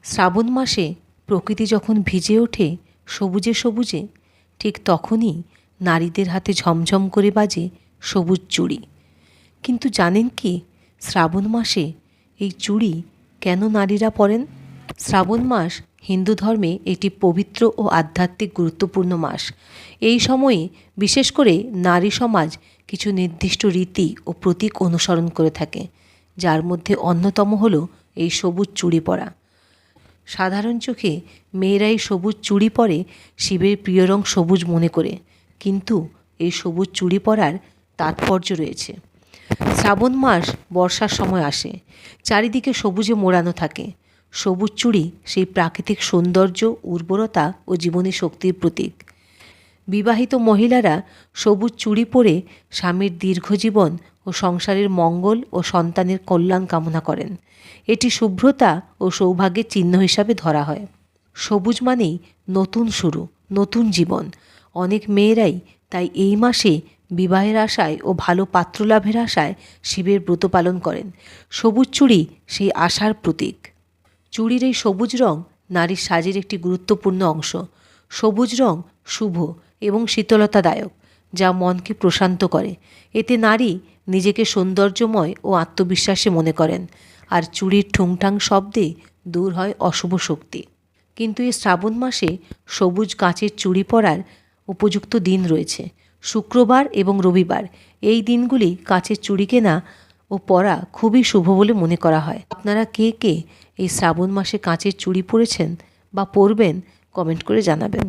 শ্রাবণ মাসে প্রকৃতি যখন ভিজে ওঠে সবুজে সবুজে, ঠিক তখনই নারীদের হাতে ঝমঝম করে বাজে সবুজ চুড়ি। কিন্তু জানেন কি, শ্রাবণ মাসে এই চুড়ি কেন নারীরা পরেন? শ্রাবণ মাস হিন্দু ধর্মে একটি পবিত্র ও আধ্যাত্মিক গুরুত্বপূর্ণ মাস। এই সময়ে বিশেষ করে নারী সমাজ কিছু নির্দিষ্ট রীতি ও প্রতীক অনুসরণ করে থাকে, যার মধ্যে অন্যতম হলো এই সবুজ চুড়ি পরা। সাধারণ চোখে মেয়েরা এই সবুজ চুড়ি পরে শিবের প্রিয় রং সবুজ মনে করে, কিন্তু এই সবুজ চুড়ি পরার তাৎপর্য রয়েছে। শ্রাবণ মাস বর্ষার সময় আসে, চারিদিকে সবুজে মোড়ানো থাকে। সবুজ চুড়ি সেই প্রাকৃতিক সৌন্দর্য, উর্বরতা ও জীবনী শক্তির প্রতীক। বিবাহিত মহিলারা সবুজ চুড়ি পরে স্বামীর দীর্ঘজীবন ও সংসারের মঙ্গল ও সন্তানের কল্যাণ কামনা করেন। এটি শুভ্রতা ও সৌভাগ্যের চিহ্ন হিসাবে ধরা হয়। সবুজ মানেই নতুন শুরু, নতুন জীবন। অনেক মেয়েরাই তাই এই মাসে বিবাহের আশায় ও ভালো পাত্র লাভের আশায় শিবের ব্রত পালন করেন। সবুজ চুড়ি সেই আশার প্রতীক। চুড়ির এই সবুজ রং নারীর সাজের একটি গুরুত্বপূর্ণ অংশ। সবুজ রং শুভ এবং শীতলতাদায়ক, যা মনকে প্রশান্ত করে। এতে নারী নিজেকে সৌন্দর্যময় ও আত্মবিশ্বাসী মনে করেন, আর চুড়ির ঠুংঠাং শব্দে দূর হয় অশুভ শক্তি। কিন্তু এই শ্রাবণ মাসে সবুজ কাঁচের চুড়ি পরার উপযুক্ত দিন রয়েছে। শুক্রবার এবং রবিবার, এই দিনগুলি কাঁচের চুড়ি কেনা ও পরা খুবই শুভ বলে মনে করা হয়। আপনারা কে কে এই শ্রাবণ মাসে কাঁচের চুড়ি পরেছেন বা পরবেন, কমেন্ট করে জানাবেন।